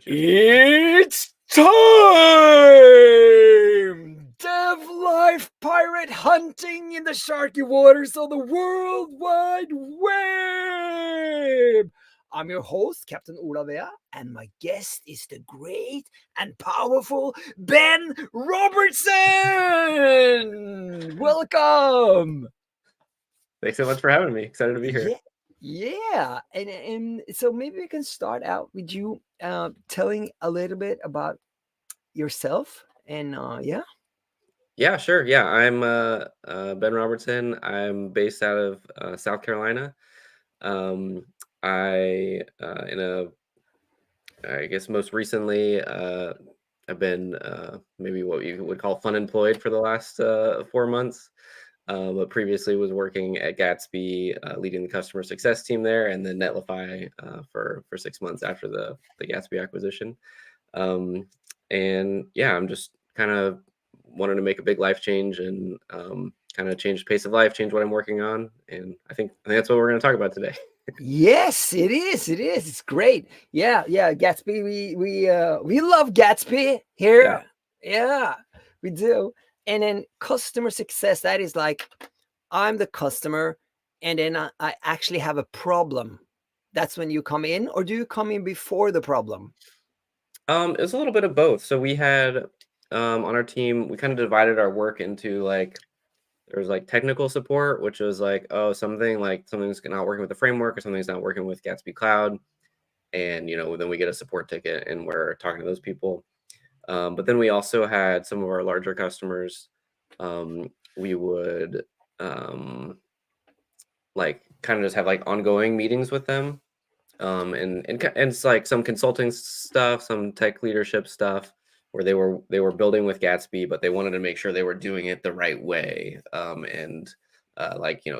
It's time! Dev life pirate hunting in the sharky waters of the World Wide Web! I'm your host, Captain Olavea, and my guest is the great and powerful Ben Robertson! Welcome! Thanks so much for having me. Excited to be here. Yeah. And so maybe we can start out with you telling a little bit about yourself and Yeah, sure. Yeah, I'm Ben Robertson. I'm based out of South Carolina. I guess most recently, I've been maybe what you would call fun employed for the last 4 months. But previously was working at Gatsby, leading the customer success team there, and then Netlify for 6 months after the Gatsby acquisition. And yeah, I'm just kind of wanted to make a big life change and kind of change the pace of life, change what I'm working on, and I think that's what we're going to talk about today. Yes, it is. It is. It's great. Yeah. Gatsby. We love Gatsby here. Yeah, we do. And then customer success. That is like I'm the customer, and then I actually have a problem. That's when you come in, or do you come in before the problem? It's a little bit of both. So we had on our team, we kind of divided our work into like there's like technical support, which was like, oh, something's not working with the framework or something's not working with Gatsby Cloud. And then we get a support ticket and we're talking to those people. But then we also had some of our larger customers. We would like kind of just have like ongoing meetings with them. And it's like some consulting stuff, some tech leadership stuff where they were building with Gatsby, but they wanted to make sure they were doing it the right way. And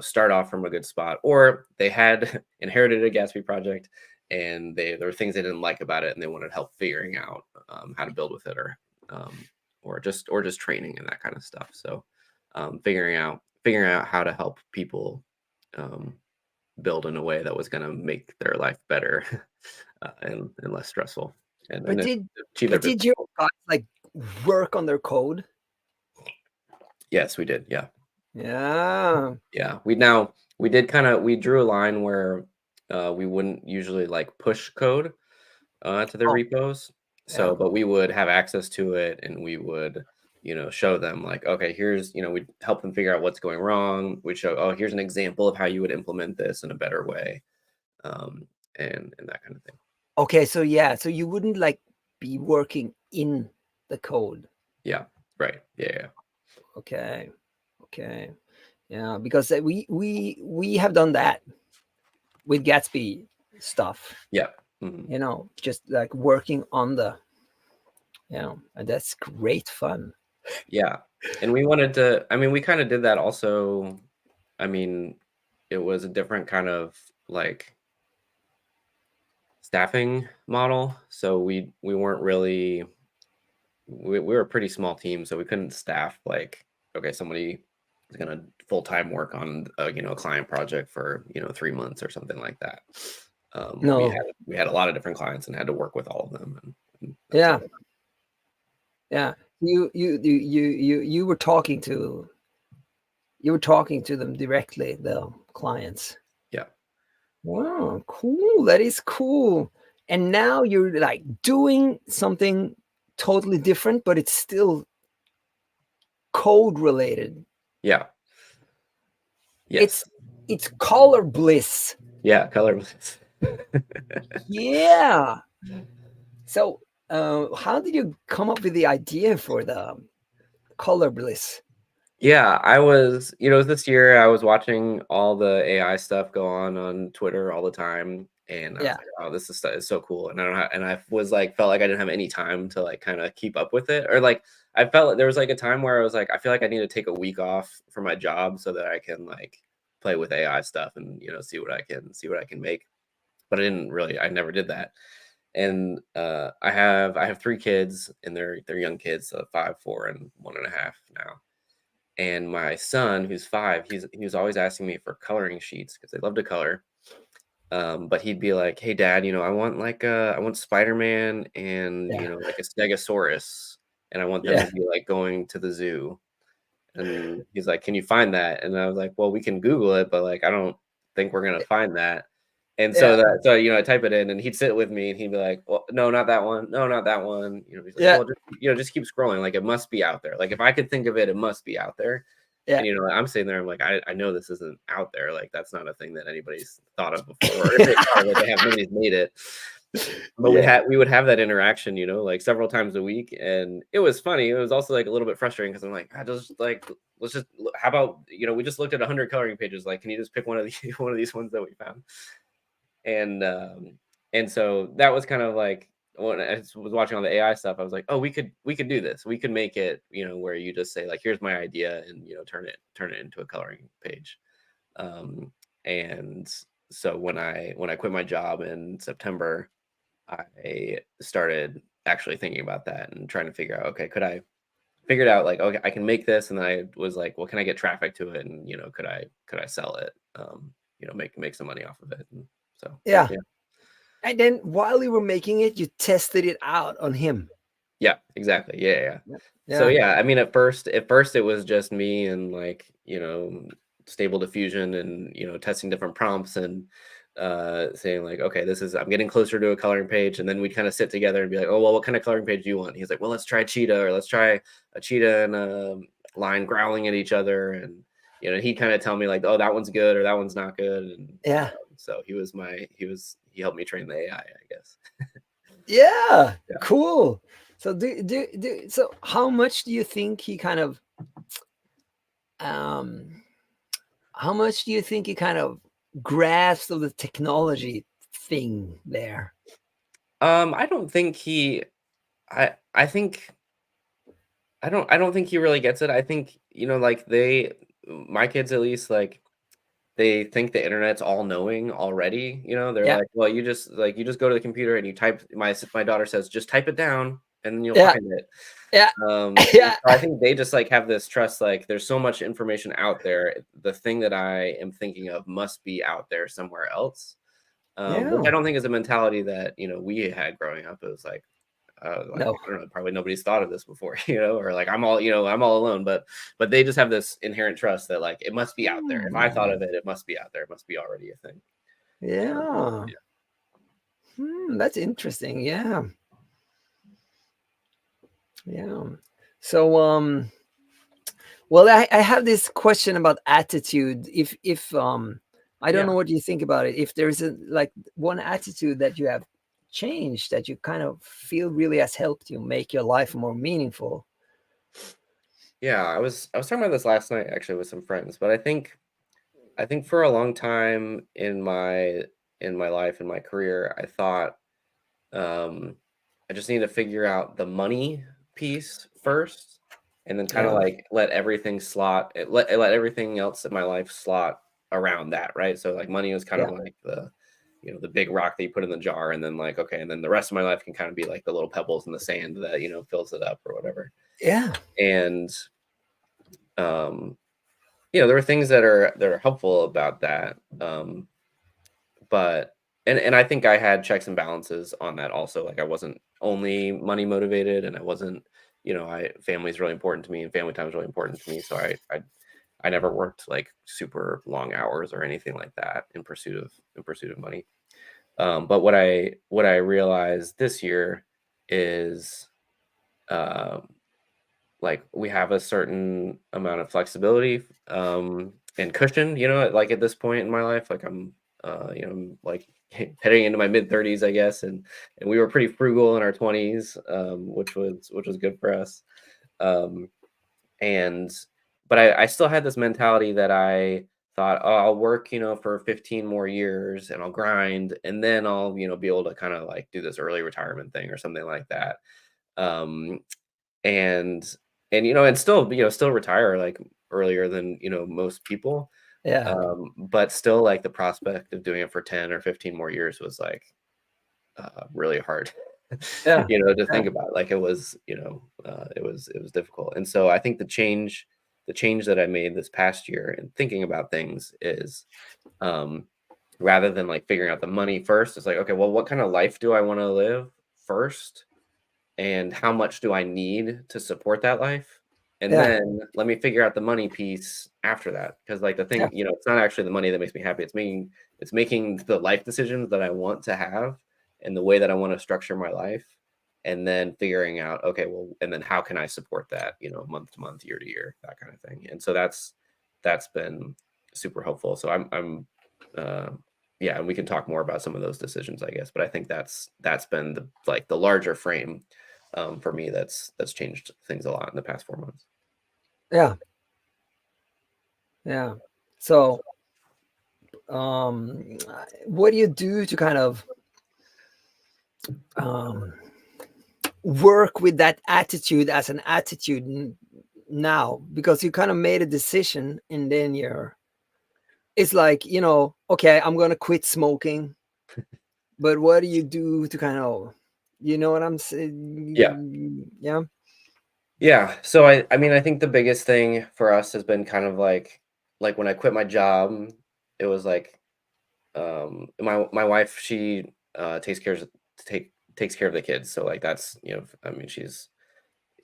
start off from a good spot, or they had inherited a Gatsby project and there were things they didn't like about it and they wanted help figuring out how to build with it, or just training and that kind of stuff. So figuring out how to help people build in a way that was going to make their life better and less stressful. But did you guys like work on their code? Yes, we did. Yeah. Yeah. We drew a line where we wouldn't usually like push code to their repos. So, but we would have access to it and we would, show them like, okay, here's, we'd help them figure out what's going wrong. We'd show, oh, here's an example of how you would implement this in a better way. And that kind of thing. Okay, so you wouldn't like be working in the code. Yeah, right. Yeah. Okay. Yeah, because we have done that with Gatsby stuff. Yeah. Mm-hmm. Just like working on and that's great fun. Yeah. And we kind of did that also. It was a different kind of like staffing model. So we weren't really, we were a pretty small team, so we couldn't staff like, okay, somebody is going to full-time work on a client project for 3 months or something like that. No. We had a lot of different clients and had to work with all of them. Yeah. You were talking to them directly, the clients. Yeah. Wow, cool. That is cool. And now you're like doing something totally different, but it's still code related. Yeah. Yes. It's Colorbliss. Yeah, Colorbliss. Yeah. So how did you come up with the idea for the Colorbliss? Yeah, I was, this year I was watching all the AI stuff go on Twitter all the time. And I was like, oh, this is so cool. And I was like, felt like I didn't have any time to like kind of keep up with it. Or like, I felt like there was like a time where I was like, I feel like I need to take a week off from my job so that I can like play with AI stuff and, see what I can make. But I never did that. And I have 3 kids and they're young kids, so 5, 4, and 1.5 now. And my son, who's 5, he was always asking me for coloring sheets because they love to color. But he'd be like, "Hey, Dad, I want I want Spider-Man and Yeah. like a Stegosaurus, and I want them to Yeah. be like going to the zoo." And he's like, "Can you find that?" And I was like, "Well, we can Google it, but like I don't think we're gonna find that." And Yeah. I type it in, and he'd sit with me, and he'd be like, "Well, no, not that one. No, not that one." He's like, Yeah. "Well, just keep scrolling. Like it must be out there. Like if I could think of it, it must be out there." Yeah. And I'm sitting there, I'm like, I know this isn't out there. Like that's not a thing that anybody's thought of before. Or if they thought of it, they have nobody's made it. But Yeah. we would have that interaction, like several times a week, and it was funny. It was also like a little bit frustrating because I'm like, let's just how about we just looked at 100 coloring pages. Like, can you just pick one of these one of these ones that we found? And so that was kind of like when I was watching all the AI stuff, I was like, oh, we could do this. We could make it, where you just say like, here's my idea, and turn it into a coloring page. Um, and so when I quit my job in September, I started actually thinking about that and trying to figure out, okay, could I figured out like, okay, I can make this, and then I was like, well, can I get traffic to it, and could I sell it, make some money off of it, and so Yeah. yeah. And then while you were making it, you tested it out on him. Yeah, exactly. Yeah, yeah. Yeah. So Yeah. yeah, I mean, at first it was just me and like, stable diffusion and, testing different prompts and saying like, okay, I'm getting closer to a coloring page. And then we'd kind of sit together and be like, oh, well, what kind of coloring page do you want? He's like, well, let's try cheetah, or let's try a cheetah and a lion growling at each other. And, he'd kind of tell me like, oh, that one's good or that one's not good. And Yeah. so he helped me train the AI, I guess. Yeah. Yeah. Cool. So so how much do you think he kind of um how much do you think he kind of grasped of the technology thing there? I don't think I think I don't think he really gets it. I think, like my kids at least, like they think the internet's all knowing already. They're Yeah. like, well, you just go to the computer and you type. My daughter says, just type it down and you'll Yeah. find it. Yeah. And Yeah. so I think they just like have this trust, like there's so much information out there. The thing that I am thinking of must be out there somewhere else. Which Yeah. I don't think is a mentality that we had growing up. It was like No. I don't know, probably nobody's thought of this before, or like I'm all alone, but they just have this inherent trust that like it must be out there. If I thought Hmm. of it, it must be out there. It must be already a thing. Um, Yeah. yeah, That's interesting. Yeah. Yeah. So well, I have this question about attitude. If I don't yeah, know what you think about it. If there's a like one attitude that you have changed that you kind of feel really has helped you make your life more meaningful. yeah. I was talking about this last night actually with some friends, but I think for a long time in my life in my career, I thought um, I just need to figure out the money piece first, and then kind of Yeah. like let everything else in my life slot around that, right? So like money was kind Yeah. of like the big rock that you put in the jar, and then like okay, and then the rest of my life can kind of be like the little pebbles in the sand that fills it up or whatever. Yeah. And um, there are things that are helpful about that. But and I think I had checks and balances on that also. Like I wasn't only money motivated, and I wasn't, I family is really important to me, and family time is really important to me. So I never worked like super long hours or anything like that in pursuit of money. But what I realized this year is um, like we have a certain amount of flexibility and cushion, like at this point in my life, like I'm like heading into my mid 30s, I guess, and we were pretty frugal in our 20s, which was good for us. um and but I still had this mentality that I thought, oh, I'll work, for 15 more years and I'll grind, and then I'll be able to kind of like do this early retirement thing or something like that. um and and still still retire like earlier than most people. Yeah. But still like the prospect of doing it for 10 or 15 more years was like really hard Yeah. to Yeah. think about. Like it was difficult. And so I think the change that I made this past year in thinking about things is um rather than like figuring out the money first. It's like, okay, well, what kind of life do I want to live first? And how much do I need to support that life? And Yeah. then let me figure out the money piece after that. Because like the Yeah. thing, it's not actually the money that makes me happy. It's making the life decisions that I want to have and the way that I want to structure my life. And then figuring out, okay, well, and then how can I support that, month to month, year to year, that kind of thing. And so that's been super helpful. So uh, yeah, and we can talk more about some of those decisions, I guess. But I think that's been the larger frame for me that's changed things a lot in the past 4 months. Yeah. Yeah. So, um, what do you do to kind of um, work with that attitude as an attitude now? Because you kind of made a decision, and then it's like, okay, I'm gonna quit smoking. But what do you do to kind of, you know what I'm Yeah. saying? Yeah. Yeah. So I mean, I think the biggest thing for us has been kind of like when I quit my job, it was like my wife, she takes care of the kids. So like that's, I mean, she's,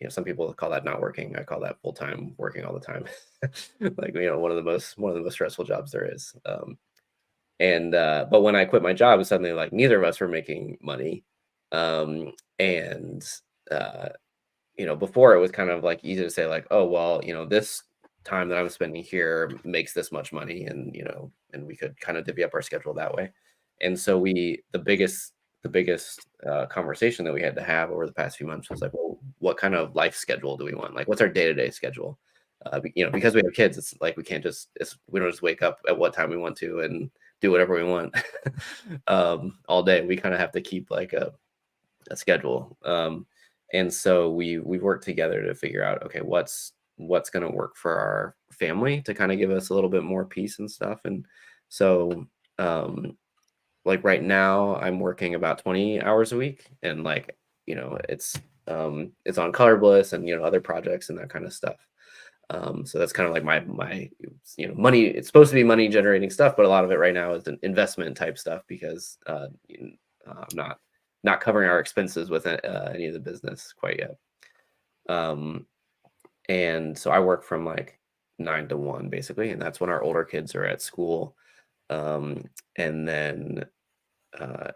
some people call that not working. I call that full time working all the time. Like, one of the most stressful jobs there is. And but when I quit my job, suddenly like neither of us were making money. And uh before it was kind of like easy to say like, oh well, this time that I'm spending here makes this much money, and we could kind of divvy up our schedule that way. And so the biggest conversation that we had to have over the past few months was like, well, what kind of life schedule do we want? Like, what's our day-to-day schedule? Because we have kids, it's like we don't just wake up at what time we want to and do whatever we want all day. We kind of have to keep like a schedule. And so we've worked together to figure out, okay, what's going to work for our family to kind of give us a little bit more peace and stuff. And so like right now I'm working about 20 hours a week, and like, it's on Colorbliss and, other projects and that kind of stuff. So that's kind of like my money. It's supposed to be money generating stuff, but a lot of it right now is an investment type stuff because I'm not covering our expenses with any of the business quite yet. And so I work from like 9 to 1 basically, and that's when our older kids are at school. And then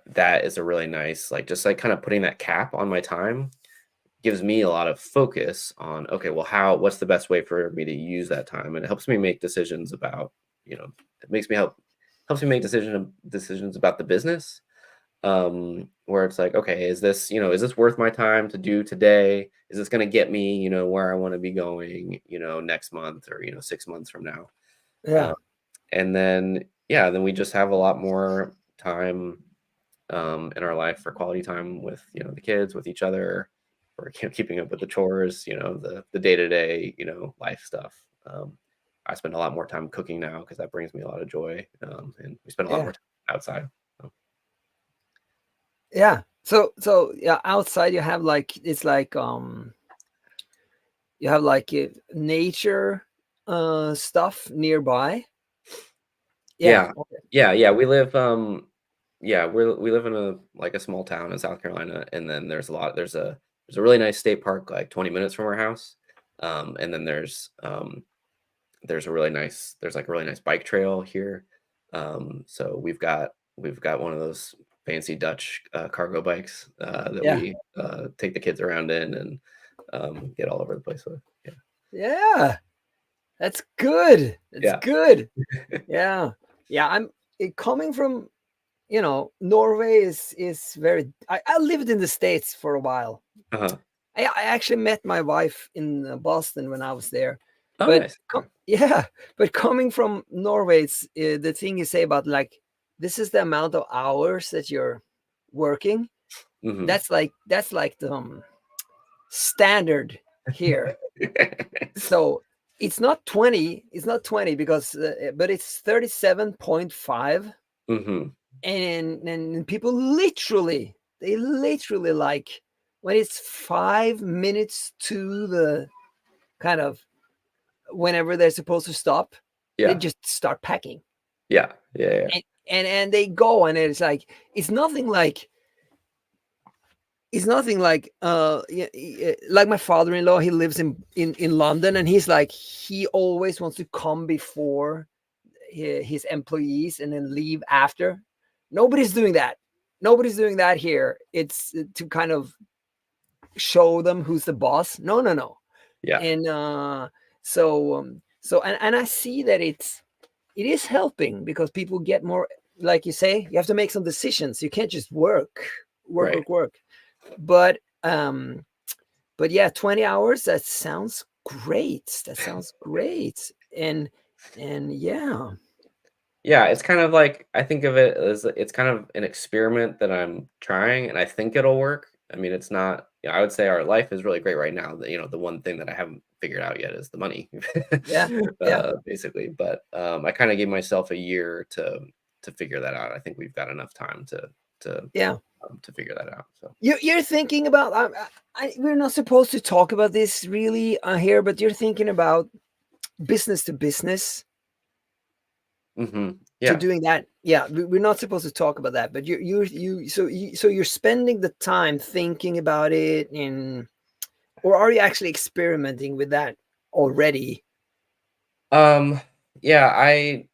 that is a really nice, like, just like kind of putting that cap on my time gives me a lot of focus on, okay, well, what's the best way for me to use that time? And it helps me make decisions about, it helps me make decisions about the business, where it's like, okay, is this worth my time to do today? Is this going to get me, where I want to be going, next month or, 6 months from now? Yeah. And then, yeah, then we just have a lot more time in our life for quality time with, the kids, with each other, or keeping up with the chores, the day-to-day, life stuff. I spend a lot more time cooking now because that brings me a lot of joy. And we spend a lot Yeah. more time outside. So. Yeah. So yeah, outside you have like, it's like you have like nature stuff nearby. Yeah. Yeah. Okay. Yeah. We live in a small town in South Carolina, and then there's a really nice state park like 20 minutes from our house. And then there's like a really nice bike trail here. So we've got one of those fancy Dutch cargo bikes that Yeah. we take the kids around in and get all over the place with. Yeah. Yeah. That's good. That's Yeah. good. Yeah. Yeah. Coming from, Norway is very. I lived in the States for a while. Uh-huh. I actually met my wife in Boston when I was there. Oh, But nice. yeah, but coming from Norway, it's the thing you say about like, this is the amount of hours that you're working. Hmm. That's like the standard here. So it's not 20 because but it's 37.5. Hmm. And people literally like, when it's 5 minutes to the kind of whenever they're supposed to stop, they Yeah. just start packing. Yeah. Yeah. Yeah. and they go, and it's like it's nothing like like my father-in-law. He lives in London, and he's like, he always wants to come before his employees and then leave after. Nobody's doing that. Nobody's doing that here. It's to kind of show them who's the boss. No, no, no. Yeah. And and I see that it is helping, because people get more, like you say, you have to make some decisions. You can't just work, work, Right. work, work. But yeah, 20 hours, that sounds great. That sounds great. And yeah. Yeah, it's kind of like I think of it as it's kind of an experiment that I'm trying, and I think it'll work. I mean, it's not, I would say our life is really great right now. The one thing that I haven't figured out yet is the money, Yeah. Yeah. basically. But I kind of gave myself a year to figure that out. I think we've got enough time to Yeah. to figure that out. So. You're thinking about, we're not supposed to talk about this really here, but you're thinking about business to business, to Yeah. doing that. Yeah, we're not supposed to talk about that, but so you're spending the time thinking about it, or are you actually experimenting with that already? Um, yeah,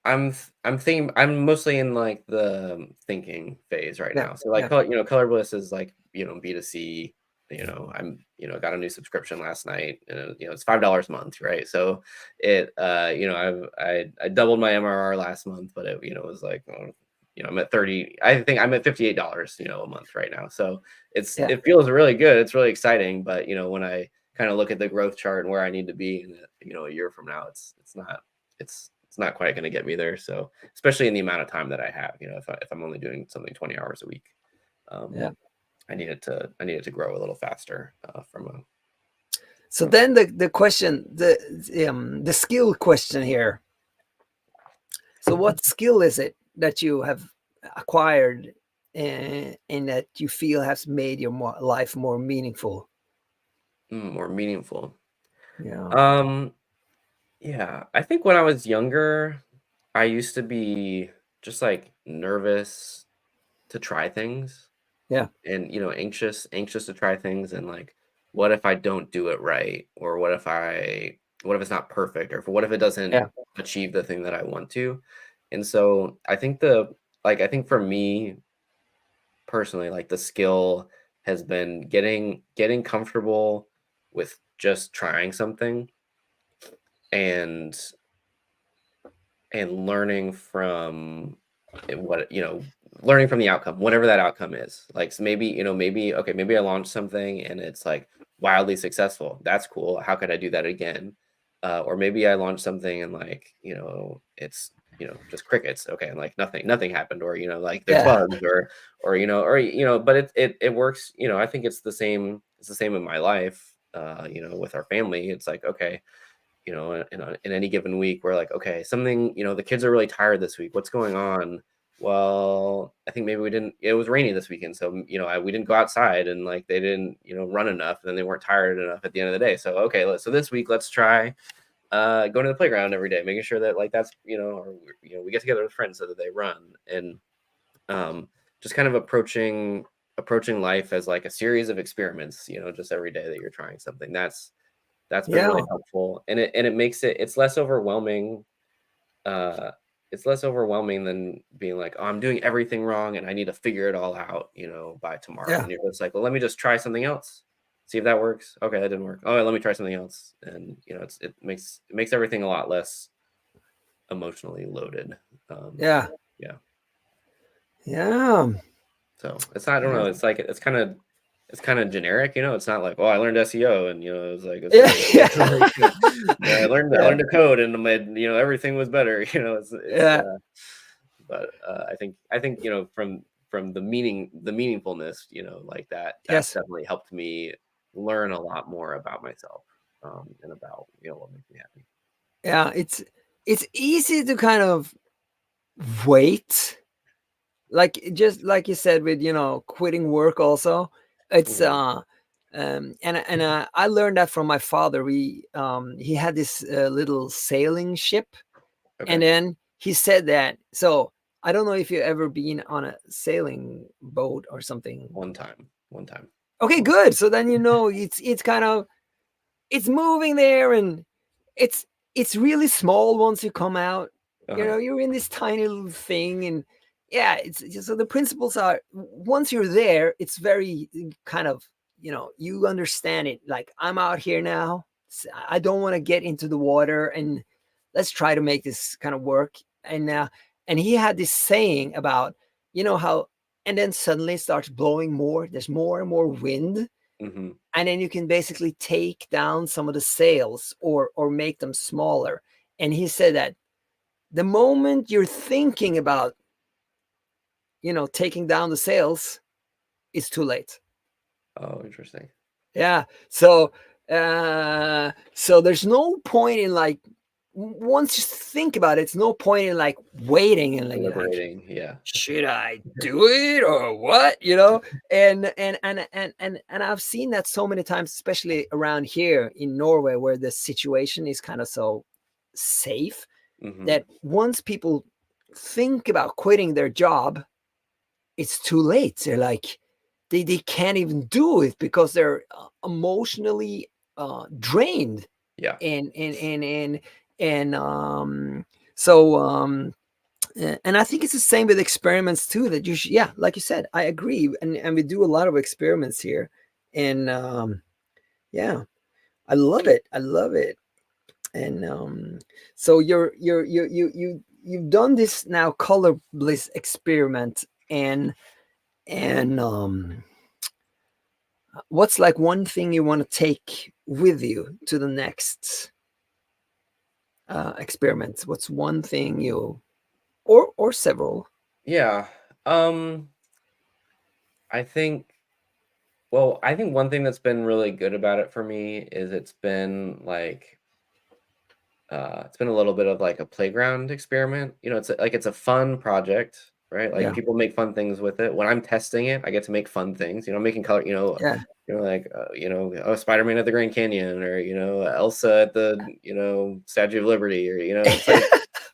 I'm thinking I'm mostly in like the thinking phase right Yeah. now. So like Yeah. Colorbliss is like, B2C, got a new subscription last night, and it's $5 a month, right? So I doubled my MRR last month, but it was like I'm at 30, I think I'm at $58, a month right now. So Yeah. it feels really good. It's really exciting, but when I kind of look at the growth chart and where I need to be in a year from now, it's not quite going to get me there. So especially in the amount of time that I have, if I'm only doing something 20 hours a week, Yeah. I need it to grow a little faster So then the question, the skill question here. So what skill is it that you have acquired, and that you feel has made your life more meaningful? more meaningful. Yeah. Um, yeah, I think when I was younger, I used to be just like nervous to try things, Yeah. and anxious to try things, and like, what if I don't do it right, or what if it's not perfect, or what if it doesn't Yeah. achieve the thing that I want to. And so I think for me personally, like, the skill has been getting comfortable with just trying something, and learning from what learning from the outcome, whatever that outcome is. Like, so maybe I launched something and it's like wildly successful. That's cool. How could I do that again? Or maybe I launched something and like it's just crickets. Okay, and like nothing happened, or like there's Yeah. bugs, but it works. I think it's the same. It's the same in my life. With our family, it's like, okay, in any given week, we're like, okay, something, the kids are really tired this week. What's going on? Well, I think maybe it was rainy this weekend. So, we didn't go outside, and like they didn't, run enough, and then they weren't tired enough at the end of the day. So, okay, so this week, let's try going to the playground every day, making sure that like that's, or, we get together with friends so that they run, and just kind of approaching life as like a series of experiments, just every day that you're trying something. That's been Yeah. really helpful, and it makes it's less overwhelming. Uh, it's less overwhelming than being like, oh, I'm doing everything wrong and I need to figure it all out, by tomorrow. Yeah. And you're just like, well, let me just try something else, see if that works. Okay, that didn't work. Oh, let me try something else, and it makes everything a lot less emotionally loaded. Um, Yeah. yeah. Yeah. So it's not, I don't Yeah. know. It's like it's kind of generic. It's not like, oh, I learned SEO, and it's like it's Yeah. I learned Yeah. a code, and my everything was better. Yeah. But I think from the meaningfulness, like that's Yes. definitely helped me learn a lot more about myself, and about what makes me happy. Yeah. It's easy to kind of wait, like, just like you said, with quitting work also. It's Mhm. I learned that from my father. He had this little sailing ship, and Okay. then he said that, so I don't know if you've ever been on a sailing boat or something. One time. Okay, good. So then it's kind of it's moving there, and it's it's really small once you come out. Uh-huh. You're in this tiny little thing, and yeah, so the principles are once you're there, it's very kind of you understand it. Like I'm out here now. I don't want to get into the water, and let's try to make this kind of work. And he had this saying about how, and then suddenly it starts blowing more. There's more and more wind, Hmm. and then you can basically take down some of the sails or make them smaller. And he said that the moment you're thinking about taking down the sails, it's too late. Oh, interesting. Yeah. So there's no point in like once you think about it, it's no point in like waiting and like Deliberating, yeah. should I do it or what? And I've seen that so many times, especially around here in Norway, where the situation is kind of so safe Hmm. that once people think about quitting their job, it's too late. They're like they can't even do it because they're emotionally drained. Yeah. And so and I think it's the same with experiments too. That you should, yeah, like you said, I agree, and we do a lot of experiments here, and yeah, I love it. I love it. And so you've done this now color bliss experiment, and what's like one thing you want to take with you to the next experiment? What's one thing you or several? Yeah. Um, I think I think one thing that's been really good about it for me is it's been a little bit of like a playground experiment. It's a fun project, right? Like Yeah, people make fun things with it. When I'm testing it, I get to make fun things. Making color. yeah. Like Spider-Man at the Grand Canyon, or Elsa at the Statue of Liberty, or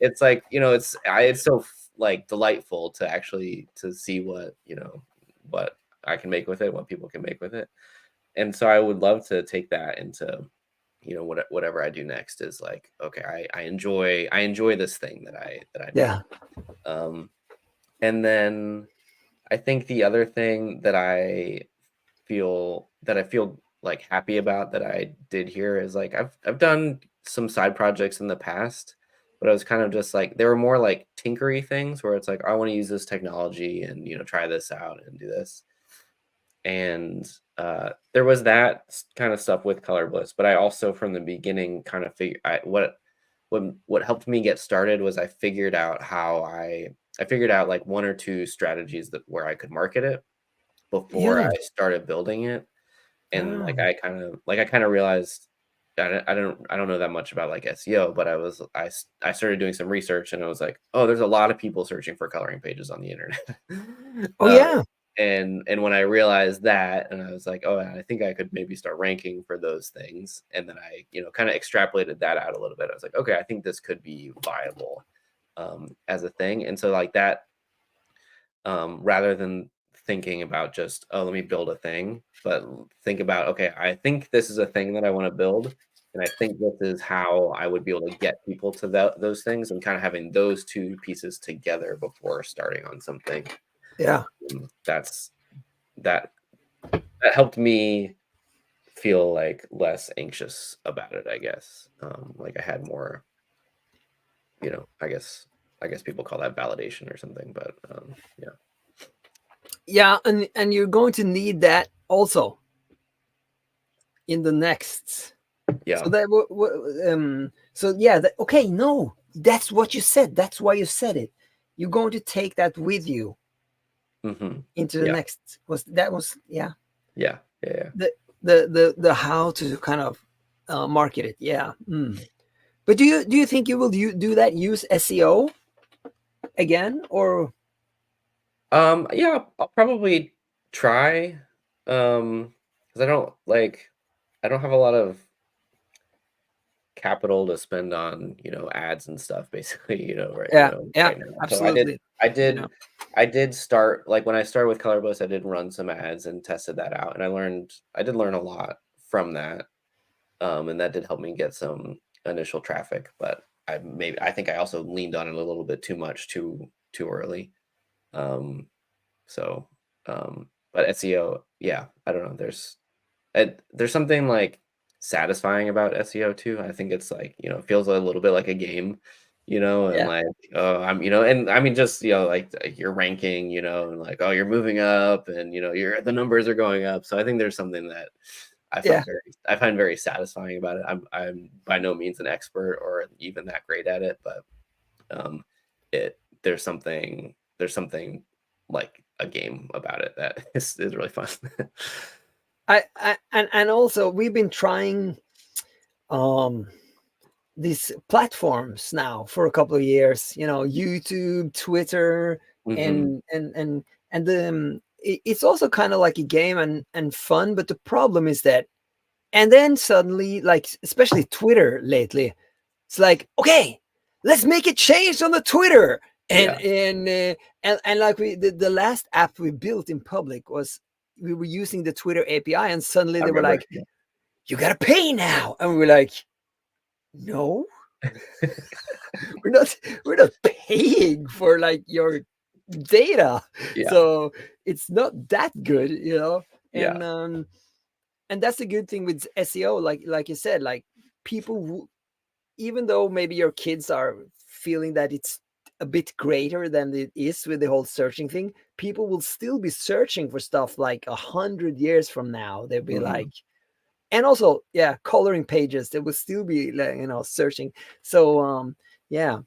it's so like delightful to actually to see what I can make with it, what people can make with it, and so I would love to take that into whatever I do next is like, okay, I enjoy this thing that I made. Yeah. Um, and then I think the other thing that I feel like happy about that I did here is like I've done some side projects in the past, but I was kind of just like they were more like tinkery things where it's like I want to use this technology and try this out and do this. And there was that kind of stuff with Color Bliss, but I also from the beginning kind of what helped me get started was I figured out like one or two strategies that where I could market it before Yeah. I started building it. And Ah. I kind of realized I don't know that much about like SEO, but I started doing some research and I was like, oh, there's a lot of people searching for coloring pages on the internet. Oh uh, yeah. and when I realized that, and I was like, oh, I think I could maybe start ranking for those things, and then I kind of extrapolated that out a little bit. I was like, okay, I think this could be viable as a thing, and so like that, rather than thinking about just, oh, let me build a thing, but think about, okay, I think this is a thing that I want to build, and I think this is how I would be able to get people to those things, and kind of having those two pieces together before starting on something. Yeah. That's that that helped me feel like less anxious about it, I guess. Like I had more, I guess people call that validation or something, but yeah. Yeah, and you're going to need that also in the next. So Yeah. that so yeah, okay, no, that's what you said. That's why you said it. You're going to take that with you Hmm. into the Yeah. next. Was yeah, Yeah. Yeah. Yeah. the the how to kind of market it. Yeah. But do you think you will do that? Use SEO again or Yeah, I'll probably try. Because I don't have a lot of capital to spend on, ads and stuff basically, right, Yeah, yeah, right now. So I did absolutely. I You know, did I did start, like, when I started with Colorbliss, I did run some ads and tested that out, and I did learn a lot from that. And that did help me get some initial traffic, but I think I also leaned on it a little bit too much too early. Um, so, but SEO, yeah, I don't know. There's something like satisfying about SEO too. I think it's like, it feels a little bit like a game, and yeah, like, and I mean, just, like you're ranking, and like, oh, you're moving up and, the numbers are going up. So I think there's something that yeah. I find very satisfying about it. I'm by no means an expert or even that great at it, but um, there's something like a game about it that is really fun. And also we've been trying um these platforms now for a couple of years, YouTube, Twitter, Hmm. and it's also kind of like a game and fun, but the problem is that, and then suddenly, like especially Twitter lately, it's like, okay, let's make a change on the Twitter. and Yeah. and uh, and like the last app we built in public was, we were using the Twitter API, and suddenly I they were remember. like, you gotta pay now, and we were like, no, we're not we're not paying for like your data. Yeah. So it's not that good, Yeah. and that's the good thing with SEO, like you said, like people, even though maybe your kids are feeling that it's a bit greater than it is with the whole searching thing, people will still be searching for stuff like 100 years from now. They'll be like, Hmm. and also, yeah, coloring pages, they will still be like, searching. So yeah,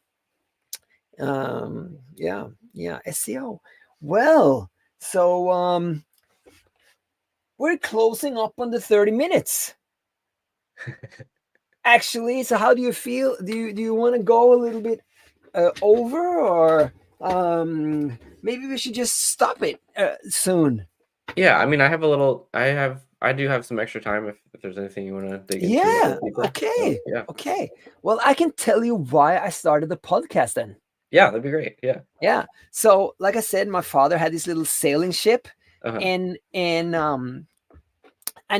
yeah, SEO. Well, so we're closing up on the 30 minutes actually. So how do you feel? Do you want to go a little bit over, or maybe we should just stop it soon? Yeah. I mean, I do have some extra time if there's anything you want to dig into a Yeah, bit deeper. okay, Yeah. okay. Well, I can tell you why I started the podcast then. Yeah, that'd be great. Yeah. Yeah. So, like I said, my father had this little sailing ship, Uh-huh. and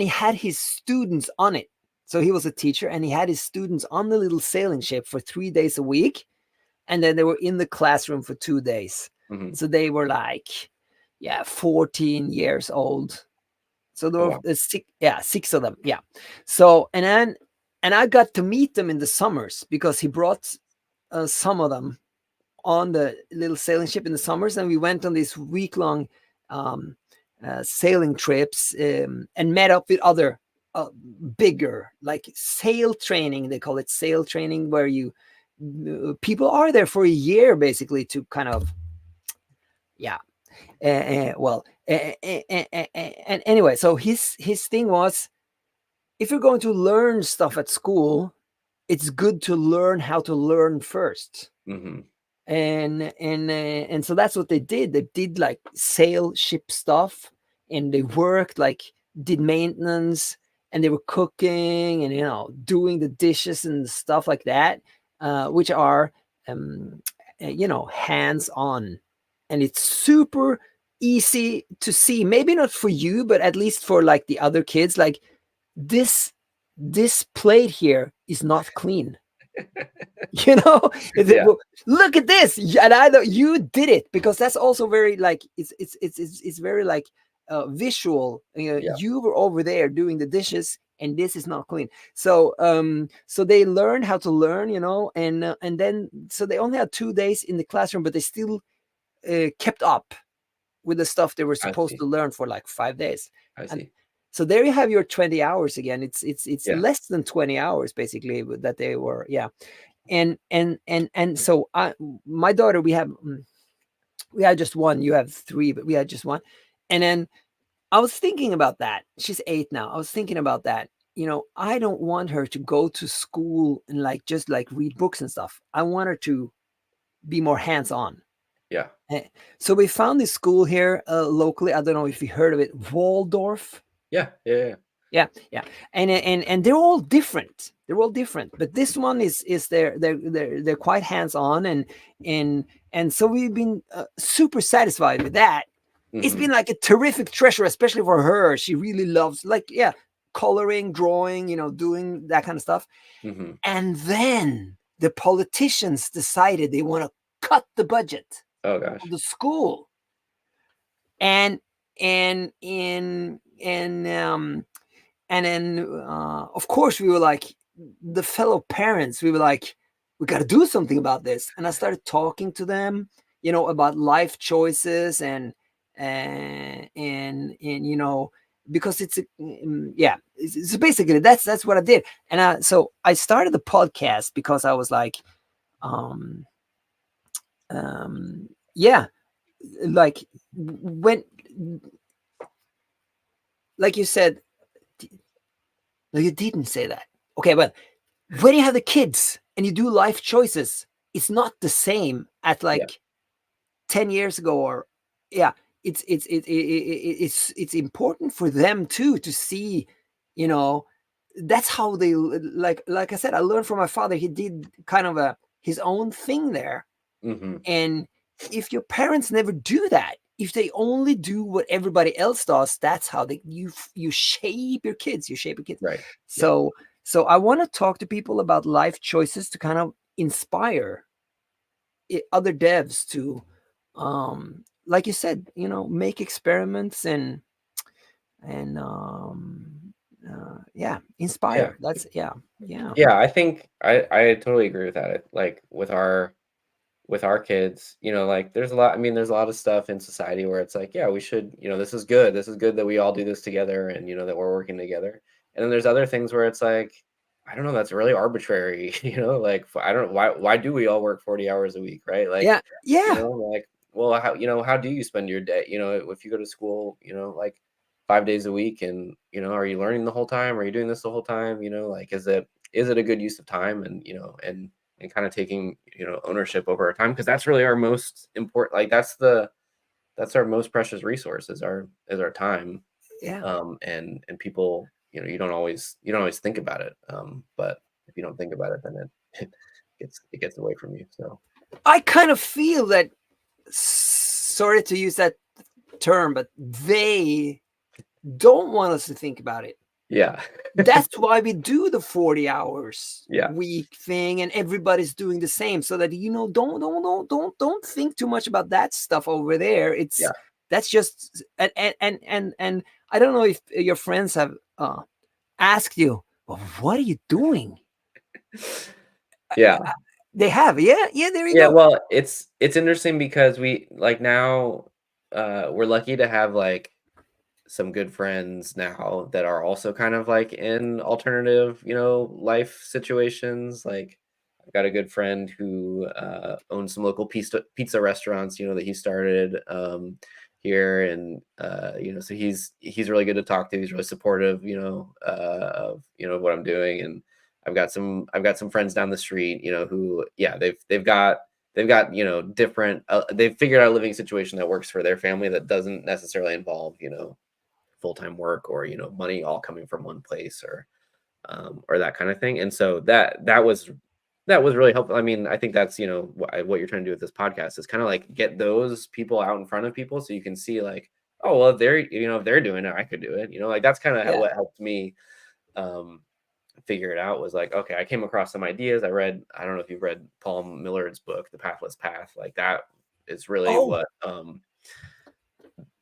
he had his students on it. So he was a teacher, and he had his students on the little sailing ship for 3 days a week, and then they were in the classroom for 2 days. Hmm. So they were like, yeah, 14 years old. So there Oh were wow. six of them. Yeah. So and I got to meet them in the summers because he brought some of them on the little sailing ship in the summers, and we went on these week-long um, sailing trips, and met up with other bigger, like sail training. They call it sail training, where people are there for a year basically to kind of, yeah. Well, and anyway, so his thing was, if you're going to learn stuff at school, it's good to learn how to learn first. Hmm. And so that's what they did. They did like sail ship stuff, and they worked, like did maintenance, and they were cooking, and doing the dishes and stuff like that, which are um hands on, and it's super easy to see. Maybe not for you, but at least for like the other kids, like this this plate here is not clean. you know Yeah. well, look at this, and I know you did it, because that's also very like, it's very like visual. Yeah. You were over there doing the dishes, and this is not clean. So they learned how to learn, and then, so they only had 2 days in the classroom, but they still kept up with the stuff they were I supposed see. to learn for like 5 days. I And see. so there you have your 20 hours again. It's Yeah. less than 20 hours basically that they were, yeah. And so my daughter, we had just one. You have three, but we had just one. And then I was thinking about that. She's 8 now. I was thinking about that. I don't want her to go to school and like just like read books and stuff. I want her to be more hands on. Yeah. So we found this school here locally. I don't know if you heard of it, Waldorf. Yeah. Yeah. Yeah. Yeah, yeah, and they're all different. They're all different, but this one is they're quite hands on, and so we've been super satisfied with that. It's Hmm. been like a terrific treasure, especially for her. She really loves, like, yeah, coloring, drawing, doing that kind of stuff. Hmm. And then the politicians decided they want to cut the budget Oh of gosh. the school, and and then of course we were like, the fellow parents, we were like, we got to do something about this. And I started talking to them, about life choices, and because yeah, so basically that's what I did. And so I started the podcast because I was like, um yeah, like, when, like you said, no, you didn't say that. Okay, but when you have the kids and you do life choices, it's not the same at Yeah. like 10 years ago, or yeah, it's important for them too to see, you know, that's how they, like I said, I learned from my father. He did kind of his own thing there. Hmm. And if your parents never do that, if they only do what everybody else does, that's how you shape your kids. You shape your kids. Right. Yeah. So I want to talk to people about life choices to kind of inspire other devs to, like you said, make experiments and yeah, Yeah. inspire. That's, yeah, yeah, Yeah. I think I totally agree with that. Like with our kids, like there's a lot, I mean, there's a lot of stuff in society where it's like, yeah, we should, this is good. This is good that we all do this together and, that we're working together. And then there's other things where it's like, I don't know, that's really arbitrary, like I don't why do we all work 40 hours a week, right? Like, yeah, yeah, like, well, how do you spend your day? If you go to school, like 5 days a week and, are you learning the whole time? Are you doing this the whole time? Like, is it a good use of time? And, and kind of taking, ownership over our time, because that's really our most important, like that's our most precious resource is our time. yeah. And people, you don't always think about it. But if you don't think about it, then it gets away from you. So I kind of feel that, sorry to use that term, but they don't want us to think about it. yeah. That's why we do the 40 hours Yeah. week thing, and everybody's doing the same, so that, don't think too much about that stuff over there. Yeah. That's just, and I don't know if your friends have asked you, well, what are you doing? Yeah. They have, yeah, yeah, there you Yeah, go. well, it's interesting because we like now we're lucky to have like some good friends now that are also kind of like in alternative, life situations. Like I've got a good friend who owns some local pizza restaurants, that he started here, and so he's really good to talk to. He's really supportive, of what I'm doing, and I've got some friends down the street, who, yeah, they've got different they've figured out a living situation that works for their family that doesn't necessarily involve full-time work or money all coming from one place, or that kind of thing. And so that was really helpful. I mean, I think that's what you're trying to do with this podcast is kind of like get those people out in front of people so you can see like, oh well, if they're doing it, I could do it. Like that's kind of Yeah, what helped me um figure it out. Was like, okay, I came across some ideas. I don't know if you've read Paul Millard's book, The Pathless Path. Like is really oh,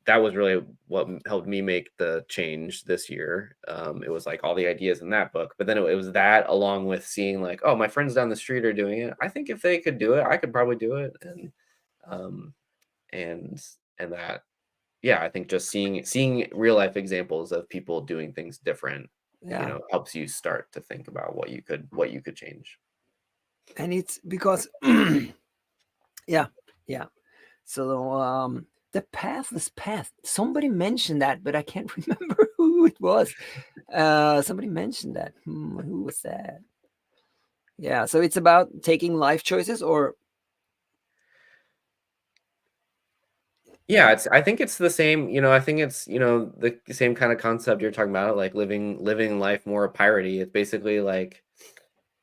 that was really what helped me make the change this year. It was like all the ideas in that book, but then it was that along with seeing like, oh, my friends down the street are doing it. I think if they could do it, I could probably do it. Um, and and that, yeah, I think just seeing real life examples of people doing things different, yeah. helps you start to think about what you could change. And it's because yeah, yeah. So the pathless path. Somebody mentioned that, but I can't remember who it was. Somebody mentioned that. Who was that? Yeah. So it's about taking life choices, or Yeah, I think it's the same, I think it's, the same kind of concept you're talking about, like living life more piratey. It's basically like,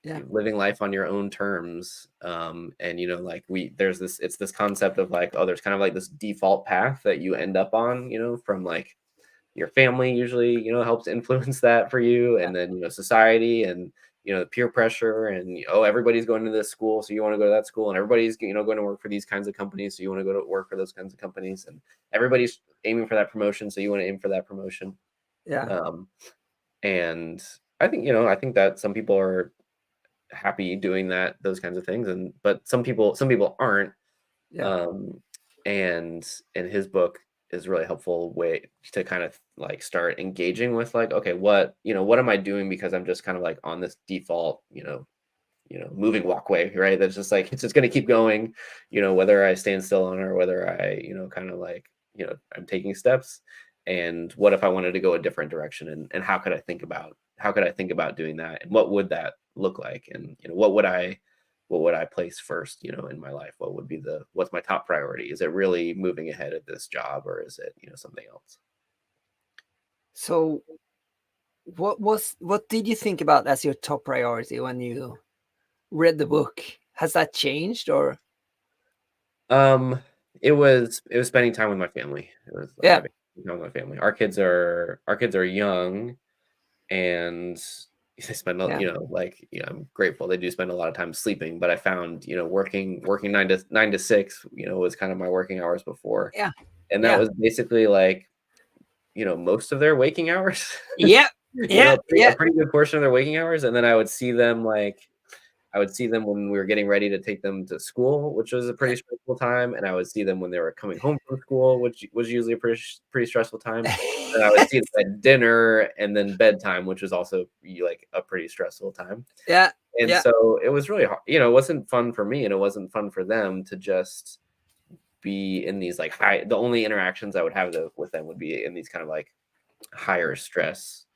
Yeah. living life on your own terms. And like there's this it's this concept of like, oh, there's kind of like this default path that you end up on, from like your family usually, helps influence that for you, Yeah. and then society, and peer pressure, and oh, everybody's going to this school, so you want to go to that school, and everybody's going to work for these kinds of companies, so you want to go to work for those kinds of companies, and everybody's aiming for that promotion, so you want to aim for that promotion. Yeah. um, and I think that some people are happy doing those kinds of things, and but some people aren't. Yeah. um and his book is a really helpful way to kind of like start engaging with like, okay, what am I doing, because I'm just kind of like on this default moving walkway, right? That's just like, it's just going to keep going, whether I stand still on it, or whether I kind of like, I'm taking steps. And what if I wanted to go a different direction, and how could I think about doing that, and what would that look like, and what would I place first, in my life? What's my top priority? Is it really moving ahead at this job, or is it, something else? So what did you think about as your top priority when you read the book? Has that changed or? Um, it was spending time with my family. It was like Yeah. having time with my family. Our kids are young, and they spend Yeah. like, I'm grateful they do spend a lot of time sleeping. But I found, working nine to six, was kind of my working hours before, Yeah. and that Yeah. was basically like, most of their waking hours. Yeah. Yeah. A Yeah. pretty good portion of their waking hours, and then I would see them when we were getting ready to take them to school, which was a pretty stressful time, and I would see them when they were coming home from school, which was usually a pretty stressful time. And I would see them at dinner, and then bedtime, which was also like a pretty stressful time. Yeah. And Yeah. so it was really hard. It wasn't fun for me, and it wasn't fun for them to just be in these like high. The only interactions I would have with them would be in these kind of like higher stress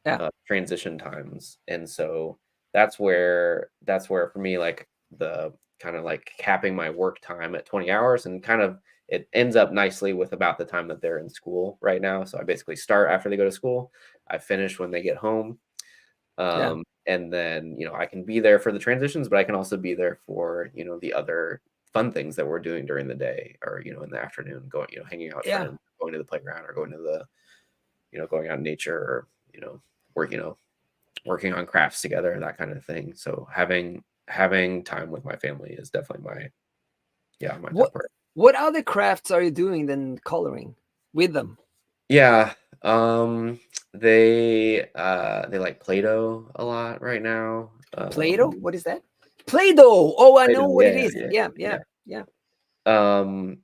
Yeah. transition times. And so that's where for me, like, the kind of like capping my work time at 20 hours, and kind of it ends up nicely with about the time that they're in school right now. So I basically start after they go to school, I finish when they get home. Yeah. And then I can be there for the transitions, but I can also be there for the other fun things that we're doing during the day, or in the afternoon, going hanging out with Yeah. friends, going to the playground, or going to the going out in nature, or work working on crafts together, that kind of thing. So having time with my family is definitely my What top priority. what other crafts are you doing than coloring with them? Yeah. They like Play-Doh a lot right now. Play-Doh? What is that? Play-Doh. Oh, I know Play-Doh, what it yeah, is. yeah, Yeah. Yeah. yeah. Yeah. Um,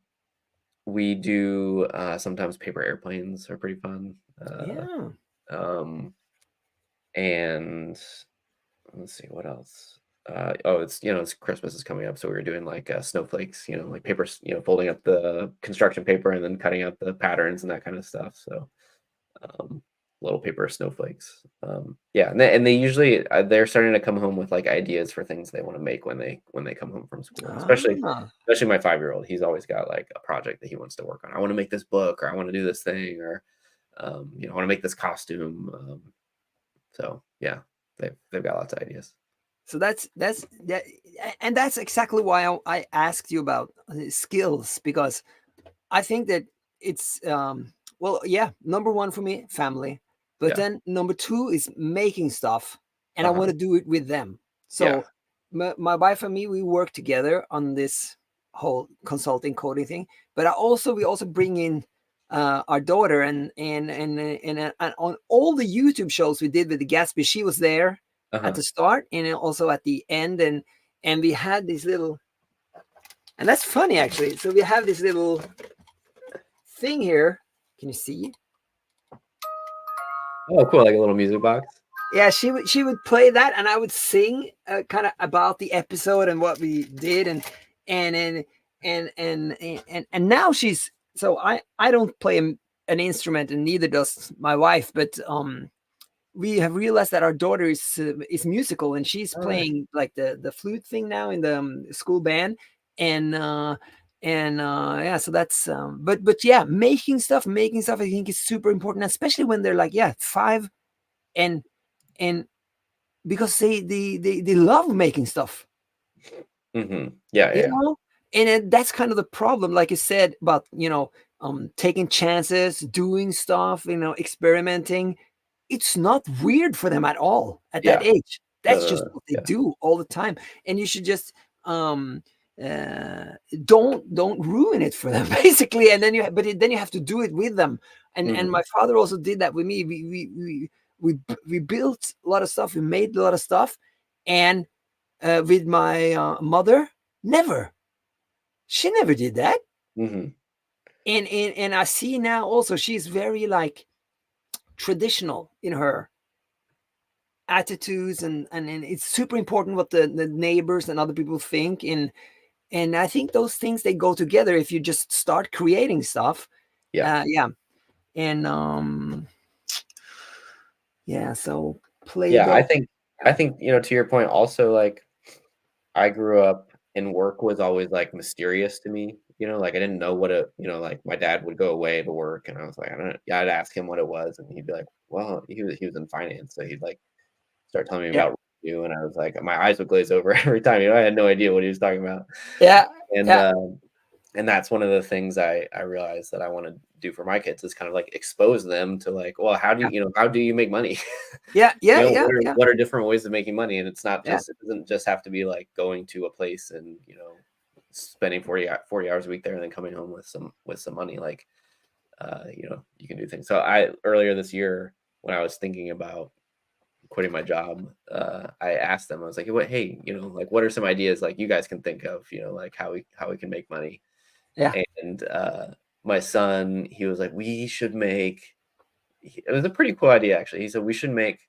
we do sometimes paper airplanes are pretty fun. Yeah. Um, and let's see what else. Oh, it's Christmas is coming up, so we were doing like snowflakes, like papers, folding up the construction paper and then cutting out the patterns and that kind of stuff. So um, little paper snowflakes. Yeah, and they usually they're starting to come home with like ideas for things they want to make when they come home from school. Ah. Especially my 5-year-old, he's always got like a project that he wants to work on. I want to make this book, or I want to do this thing, or I want to make this costume. So yeah, they've got lots of ideas. So that's that, and that's exactly why I asked you about skills, because I think that it's well, yeah, number one for me, family, but Yeah. then number two is making stuff, and I want Uh-huh. to do it with them. Yeah. So my wife and me, we work together on this whole consulting coding thing, but we also bring in our daughter, and on all the YouTube shows we did with the Gatsby, she was there at Uh-huh. the start and also at the end, and we had this little, and that's funny actually. So we have this little thing here. Can you see? Oh, cool, like a little music box. Yeah, she would play that, and I would sing kind of about the episode and what we did, and and and now she's, so I don't play an instrument, and neither does my wife, but we have realized that our daughter is musical, and she's All right. playing like the flute thing now in the school band, and yeah, so that's but yeah, making stuff I think is super important, especially when they're like, yeah, 5 and and because they love making stuff, Yeah, you yeah, know. And that's kind of the problem, like you said, about, taking chances, doing stuff, experimenting. It's not weird for them at all at that yeah. age. No, That's no, just no. what they Yeah. do all the time. And you should just um uh don't ruin it for them basically. And then then you have to do it with them. And Hmm. my father also did that with me. We built a lot of stuff, we made a lot of stuff. And with my mother, never. She never did that. Hmm. And I see now also she's very like traditional in her attitudes. And it's super important what the neighbors and other people think. And I think those things, they go together if you just start creating stuff. Yeah. Yeah. And yeah, so Yeah. Play-Doh. I think, to your point also, like, I grew up and work was always like mysterious to me. Like I didn't know what like my dad would go away to work and I was like, I don't yeah, I'd ask him what it was and he'd be like, well, he was in finance. So he'd like start telling me Yeah, about revenue and I was like, my eyes would glaze over every time. I had no idea what he was talking about. yeah, And yeah, and that's one of the things I realized that I want to do for my kids is kind of like expose them to like, well, yeah, how do you make money? yeah, yeah, yeah, What are yeah, different ways of making money? And it's not yeah, just it doesn't just have to be like going to a place and, spending 40 hours a week there and then coming home with some money. Like you can do things. So I earlier this year when I was thinking about quitting my job, I asked them, I was like, what hey, like what are some ideas like you guys can think of, like how we can make money? yeah. And my son, he was like, we should make it was a pretty cool idea actually. He said we should make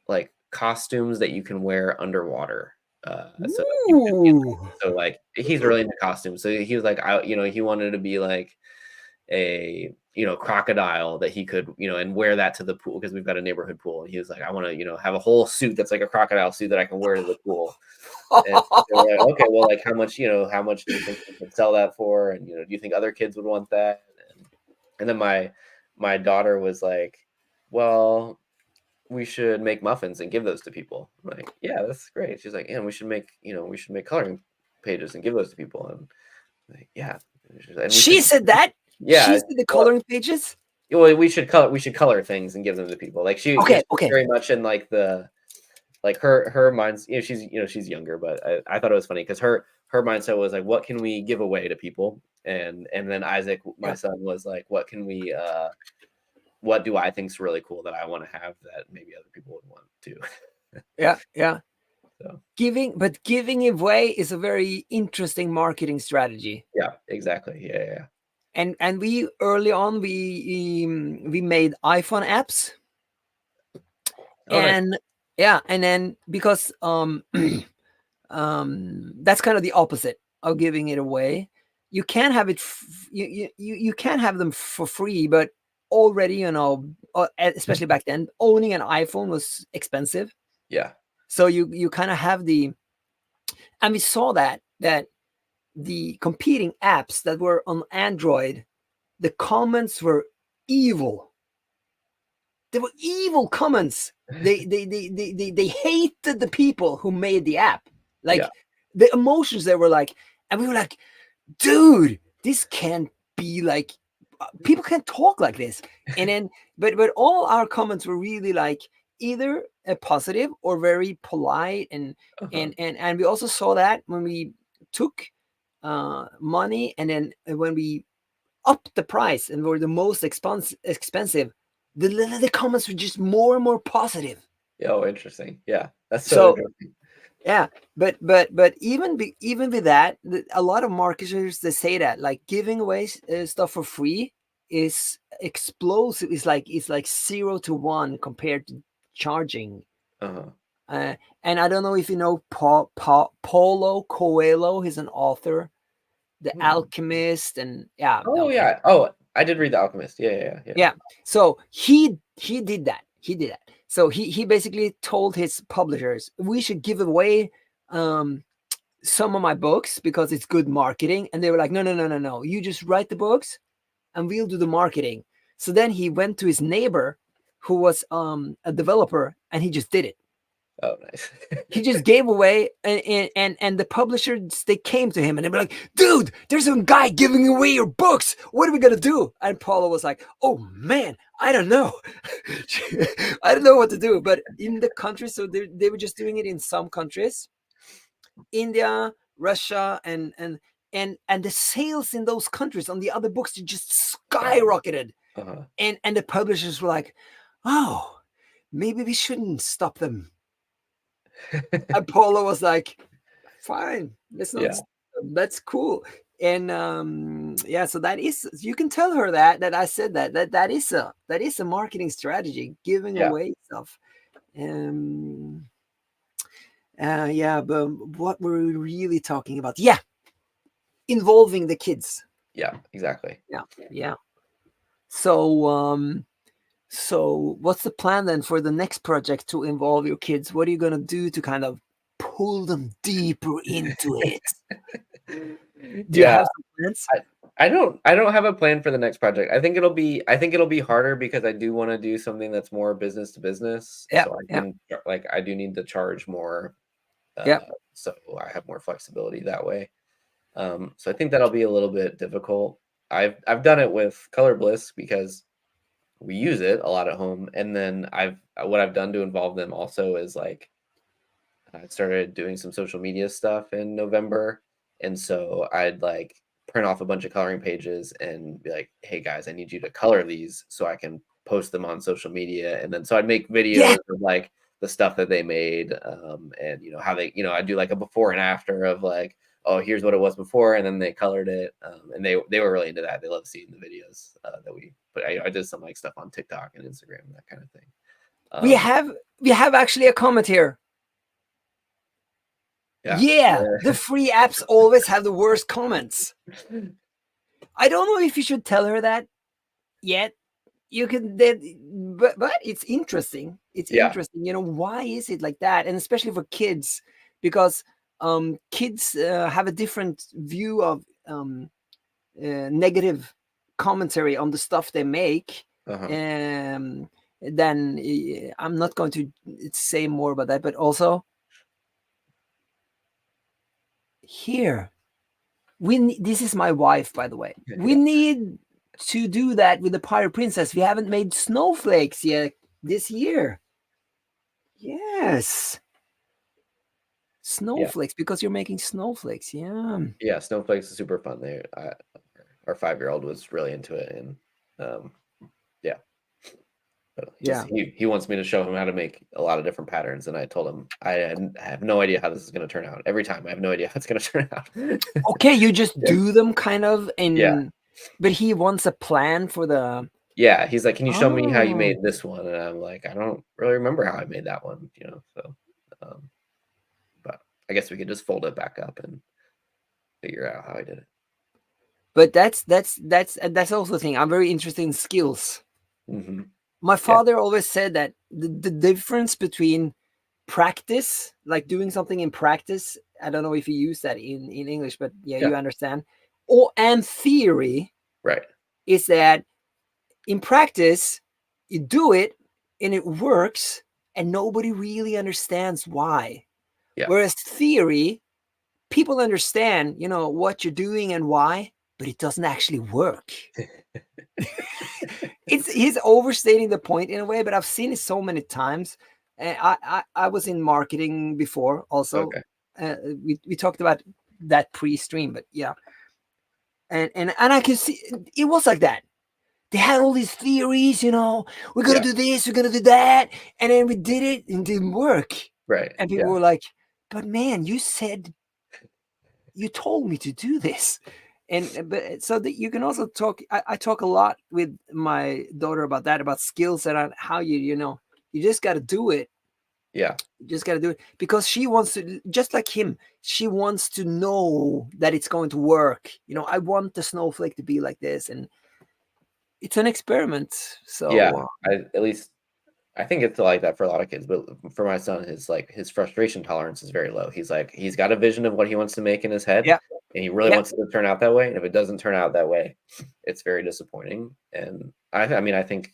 like costumes that you can wear underwater. So that you can Ooh. so like he's really into costumes. So he was like, he wanted to be like a crocodile that he could and wear that to the pool because we've got a neighborhood pool. And he was like, I want to have a whole suit that's like a crocodile suit that I can wear to the pool. And they were like, okay, well, like how much do you think we could sell that for? And do you think other kids would want that? And then my daughter was like, well, we should make muffins and give those to people. I'm like, yeah, that's great. She's like, and we should make coloring pages and give those to people. And I'm like, yeah, and we She should, said that. She yeah. said the Well, coloring pages. we should color things and give them to people. Like Okay, she's okay. very much in like the like her mind's she's younger, but I thought it was funny because her mindset was like, what can we give away to people? And then Isaac, my Yeah, son, was like, what can we what do I think's really cool that I want to have that maybe other people would want too? yeah, yeah. So Giving away is a very interesting marketing strategy. yeah, exactly. Yeah, yeah, yeah. And we early on we made iPhone apps. Oh, nice. And yeah, and then because that's kind of the opposite of giving it away. You can't have it you can't have them for free, but already, especially back then, owning an iPhone was expensive. Yeah. So you kind of have the and we saw that the competing apps that were on Android, the comments were evil. They were evil comments. They hated the people who made the app. Yeah. Like the emotions, they were like, and we were like, dude, this can't be like, people can't talk like this. And then, but all our comments were really like either a positive or very polite. And Uh-huh. and we also saw that when we took money, and then when we upped the price and were the most expensive, the comments were just more and more positive. Yeah, oh, interesting. Yeah. That's so So interesting. yeah, but even with that, a lot of marketers, they say that like giving away stuff for free is explosive. It's like 0 to 1 compared to charging. Uh-huh. Uh, and I don't know if you know Paulo Coelho. He's an author, The Hmm. Alchemist, and yeah, Oh yeah. Oh, I did read The Alchemist. Yeah, yeah, yeah. Yeah. yeah. So he did that. He did that. So he basically told his publishers, we should give away um some of my books because it's good marketing. And they were like, no, no, no, no, no. You just write the books and we'll do the marketing. So then he went to his neighbor who was a developer, and he just did it. Oh, nice. He just gave away, and the publishers, they came to him and they were like, dude, there's some guy giving away your books. What are we gonna do? And Paula was like, oh man, I don't know. I don't know what to do. But in the countries, so they were just doing it in some countries, India, Russia, and the sales in those countries on the other books, they just skyrocketed. Uh-huh. And the publishers were like, oh, maybe we shouldn't stop them. And Paula was like, fine, let's not. Yeah. That's cool. And yeah, so that is, you can tell her that I said that is a marketing strategy, giving Yeah. away stuff. Yeah, but what were we really talking about? Yeah, involving the kids. Yeah, exactly. Yeah. So what's the plan then for the next project to involve your kids? What are you gonna do to kind of pull them deeper into it? Do you Yeah. have some plans? I don't have a plan for the next project. I think it'll be harder because I do want to do something that's more business to business. Yeah, So I yeah. can I do need to charge more. Yeah. So I have more flexibility that way. So I think that'll be a little bit difficult. I've done it with Colorbliss because we use it a lot at home, and then what I've done to involve them also is like I started doing some social media stuff in November, and so I'd like print off a bunch of coloring pages and be like, "Hey guys, I need you to color these so I can post them on social media." And then so I'd make videos Yeah. of like the stuff that they made, and how they, I'd do like a before and after of like, oh, here's what it was before, and then they colored it, and they were really into that. They love seeing the videos that we. But I did some like stuff on TikTok and Instagram and that kind of thing. We have actually a comment here. Yeah, the free apps always have the worst comments. I don't know if you should tell her that yet. You can, but it's interesting. It's interesting. Why is it like that? And especially for kids, because kids have a different view of negative commentary on the stuff they make. Then I'm not going to say more about that, but also here, this is my wife, by the way. We need to do that with the Pirate Princess. We haven't made snowflakes yet this year. Yes. Snowflakes, because you're making snowflakes. Yeah, snowflakes is super fun. Our 5-year-old was really into it, and yeah. But he wants me to show him how to make a lot of different patterns, and I told him I have no idea how this is going to turn out. Every time I have no idea how it's going to turn out. Okay, you just do them kind of, Yeah. But he wants a plan for the. Yeah, he's like, "Can you show me how you made this one?" And I'm like, "I don't really remember how I made that one." So, but I guess we could just fold it back up and figure out how I did it. But that's also the thing. I'm very interested in skills. Mm-hmm. My father always said that the difference between practice, like doing something in practice, I don't know if you use that in English, but yeah, you understand, and theory, right, is that in practice, you do it and it works and nobody really understands why. Yeah. Whereas theory, people understand, what you're doing and why, but it doesn't actually work. He's overstating the point in a way, but I've seen it so many times. I was in marketing before also. Okay. We talked about that pre-stream, but yeah. And I can see it was like that. They had all these theories, we're going to do this, we're going to do that. And then we did it and it didn't work. Right. And people were like, but man, you told me to do this. But so that you can also talk, I talk a lot with my daughter about that, about skills and how you just got to do it. Yeah. You just got to do it because she wants to, just like him, she wants to know that it's going to work. I want the snowflake to be like this. And it's an experiment. So yeah, I think it's like that for a lot of kids, but for my son, his frustration tolerance is very low. He's got a vision of what he wants to make in his head, and he really wants it to turn out that way. And if it doesn't turn out that way, it's very disappointing. And I think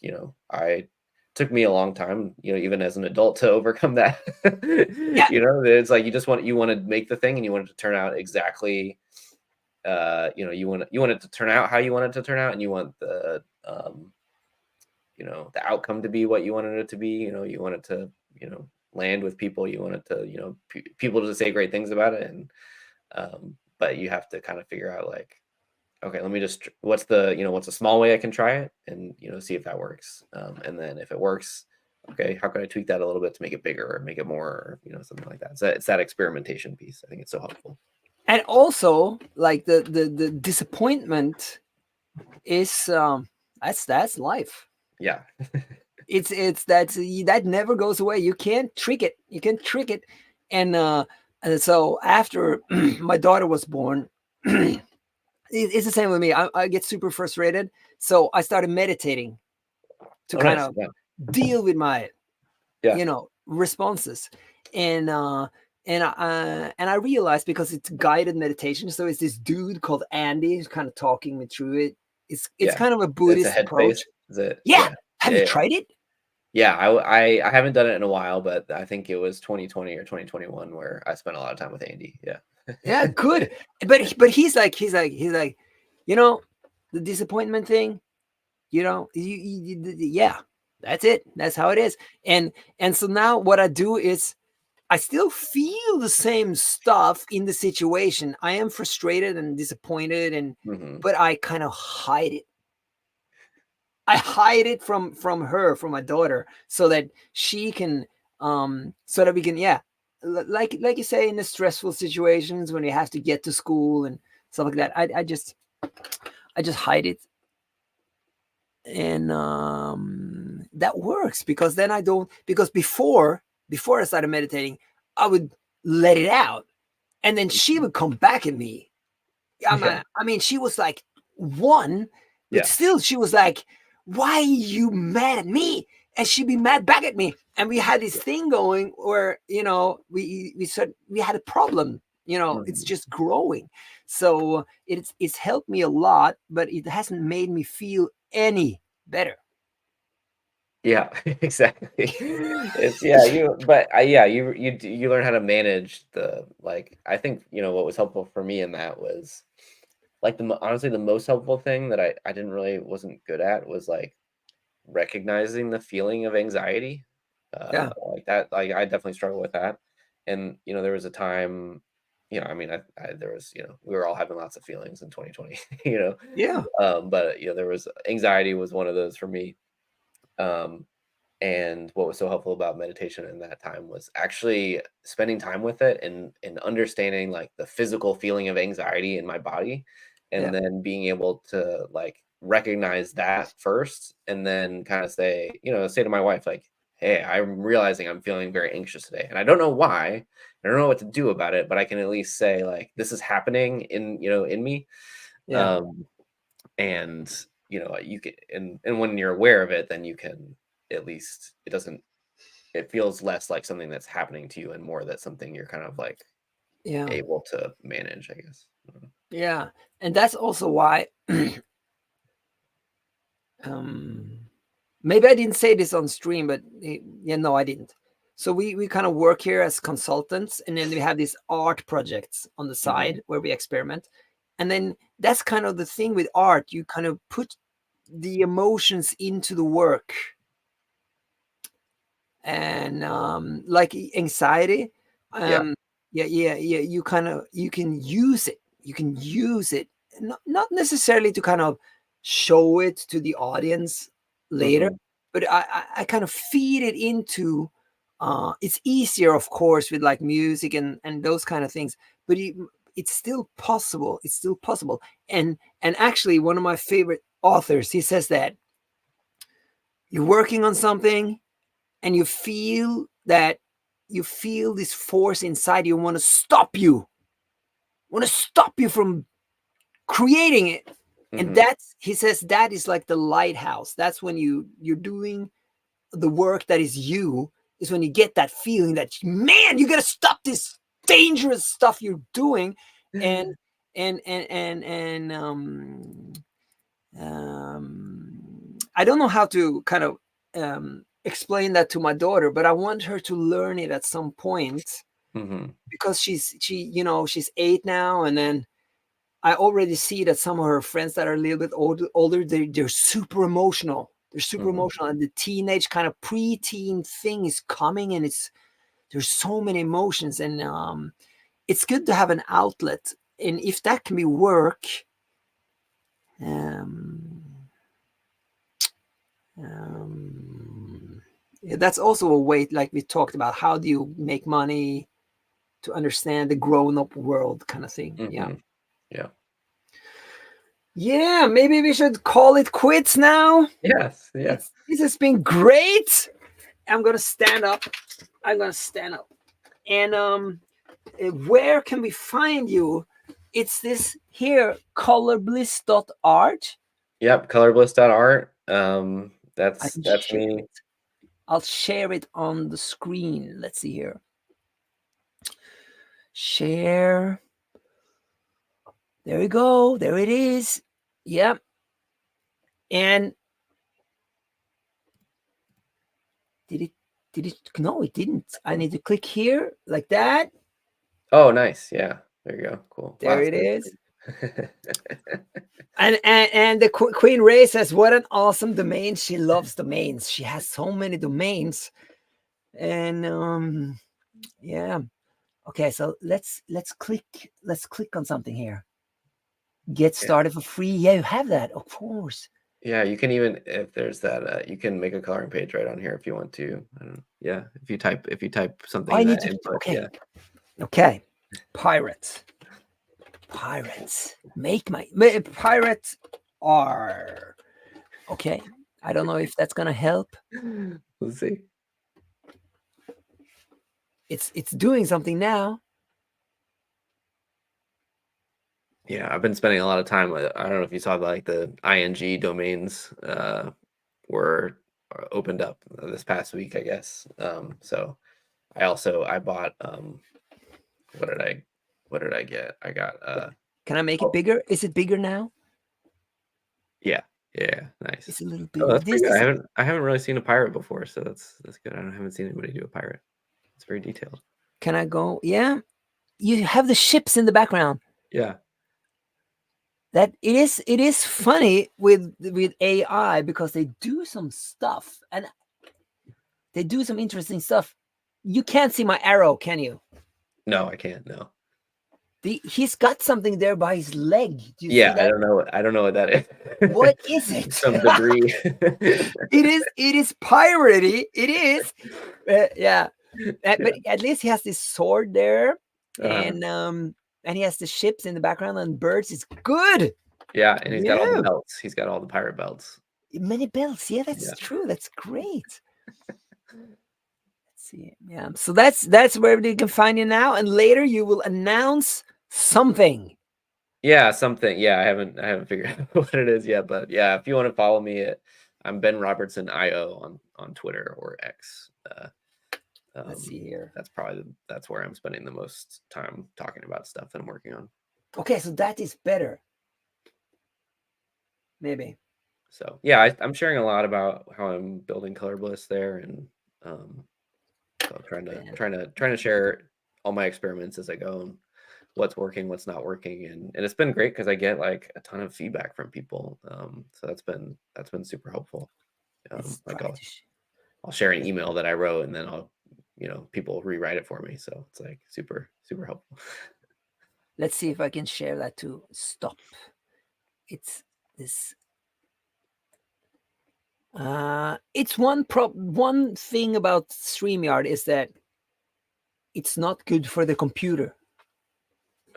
took me a long time, even as an adult, to overcome that. Yeah. It's like you want to make the thing, and you want it to turn out exactly. You want it to turn out how you want it to turn out, and you want the outcome to be what you wanted it to be. You want it to land with people. You want it to people to say great things about it, and but you have to kind of figure out, like, okay, let me just what's a small way I can try it, and see if that works. And then if it works, okay, how can I tweak that a little bit to make it bigger or make it more, or something like that. So it's that experimentation piece. I think it's so helpful. And also, like the disappointment is that's life. Yeah. It's that never goes away. You can't trick it. You can trick it. And so after my daughter was born, it's the same with me. I get super frustrated, so I started meditating to Oh, kind nice. of Yeah. deal with my Yeah. responses. And I realized, because it's guided meditation, so it's this dude called Andy who's kind of talking me through it. It's Yeah. kind of a It's a Buddhist headspace. approach. Is it? Yeah. Yeah. Have Yeah. you Yeah. tried it? Yeah, I haven't done it in a while, but I think it was 2020 or 2021 where I spent a lot of time with Andy. Yeah. Yeah, good. But he's like, the disappointment thing, yeah, that's it. That's how it is. And so now what I do is, I still feel the same stuff in the situation. I am frustrated and disappointed, Hmm. but I kind of hide it. I hide it from her, from my daughter, so that she can, so that we can, yeah, like you say, in the stressful situations when you have to get to school and stuff like that. I just hide it, and that works, because then I don't, because before I started meditating, I would let it out, and then she would come back at me. Yeah. I mean, she was like one, but Yeah. still, she was like, "Why are you mad at me?" And she'd be mad back at me, and we had this thing going where we said we had a problem. It's Mhm. just growing. So it's helped me a lot, but it hasn't made me feel any better. Yeah, exactly. It's yeah, you learn how to manage I think, what was helpful for me in that was, like, honestly, the most helpful thing that I didn't really wasn't good at was, like, recognizing the feeling of anxiety. Yeah, Like that, like, I definitely struggle with that. And, there was a time, I mean, there was, we were all having lots of feelings in 2020, yeah, but, there was anxiety was one of those for me. Um, and what was so helpful about meditation in that time was actually spending time with it, and understanding, like, the physical feeling of anxiety in my body, yeah, and then being able to, like, recognize that first, and then kind of say to my wife, like, hey, I'm realizing I'm feeling very anxious today, and I don't know why. I don't know what to do about it, but I can at least say, like, this is happening in me. yeah, um and you can, and when you're aware of it, then you can, at least it feels less like something that's happening to you, and more that's something you're kind of, like, yeah, able to manage, I guess. yeah. And that's also why. um Maybe I didn't say this on stream, but yeah, no, I didn't. So we kind of work here as consultants, and then we have these art projects on the Hmm. side where we experiment. And then that's kind of the thing with art. You kind of put the emotions into the work, and like anxiety, Yeah. um, yeah. You can use it. You can use it, not necessarily to kind of show it to the audience later, Hmm. but I kind of feed it into. It's easier, of course, with like music and those kind of things, but it's still possible. It's still possible. And actually, one of my favorite authors, he says that you're working on something, and you feel this force inside you want to stop you from creating it. And Hmm. that's, he says, that is like the lighthouse. That's when you're doing the work that is you, is when you get that feeling that, man, you got to stop this dangerous stuff you're doing. And I don't know how to kind of explain that to my daughter, but I want her to learn it at some point Hmm. because she's 8 now, and then I already see that some of her friends that are a little bit older, they're super emotional. They're super Hmm. emotional, and the teenage kind of preteen thing is coming, and there's so many emotions, and it's good to have an outlet, and if that can be work, um, yeah, that's also a way, like we talked about. How do you make money to understand the grown-up world, kind of thing? Yeah. Hmm. Yeah. Yeah, maybe we should call it quits now. Yes. Yeah. This has been great. I'm gonna stand up. I'm gonna stand up. And where can we find you? It's this here, colorbliss.art. Yep. Colorbliss.art. I That's can that's share me. it. I'll share it on the screen. Let's see here. Share. There we go. There it is. Yep. And did it? Did it? No, it didn't. I need to click here like that. Oh, nice. Yeah. There you go. Cool. Wow. There it is. And the Queen Ray says, "What an awesome domain! She loves domains. She has so many domains." And yeah. Okay, so let's click on something here. Get Yeah. started for free. Yeah, you have that, of course. Yeah, you can even if there's that you can make a coloring page right on here if you want to. I don't, yeah, if you type something I in need that to. input, Okay, yeah. okay. Pirates, pirates. Make my pirates are okay. I don't know if that's gonna help. Let's see. It's doing something now. Yeah, I've been spending a lot of time with, I don't know if you saw like the ing domains were opened up this past week, I guess. So I bought what did I get? I got Can I make it oh, bigger? Is it bigger now? yeah. Yeah, nice. It's a little Oh, bigger. that's This pretty good. I is. haven't really seen a pirate before, so that's good. I haven't seen anybody do a pirate. It's very detailed. Can I go? Yeah. You have the ships in the background. Yeah. That it is funny with AI because they do some stuff and they do some interesting stuff. You can't see my arrow, can you? No, I can't. No. He's got something there by his leg. Do you see Yeah, I that? don't know. I don't know what that is. What is it? Some debris. It is piratey. It is. Yeah. Yeah. But at least he has this sword there, Uh-huh. and he has the ships in the background and birds. It's good. Yeah, and he's got all the Yeah. belts. He's got all the pirate belts. Many belts. Yeah, Yeah. that's true. That's great. Let's see. Yeah. So that's where you can find you now. And later you will announce something. Yeah, something. Yeah, I haven't figured out what it is yet, but yeah, if you want to follow me I'm Ben Robertson IO on Twitter or X. Let's Um, see here. that's where I'm spending the most time talking about stuff that I'm working on. Okay, so that is better. Maybe. So yeah, I'm sharing a lot about how I'm building Colorbliss there, and um, so I'm Ben. trying to share all my experiments as I go and what's working, what's not working, and it's been great because I get like a ton of feedback from people. So that's been super helpful. Let's Like try to. I'll share an email that I wrote, and then people rewrite it for me. So it's like super super helpful. Let's see if I can share that to stop. It's this. It's one thing about StreamYard is that it's not good for the computer.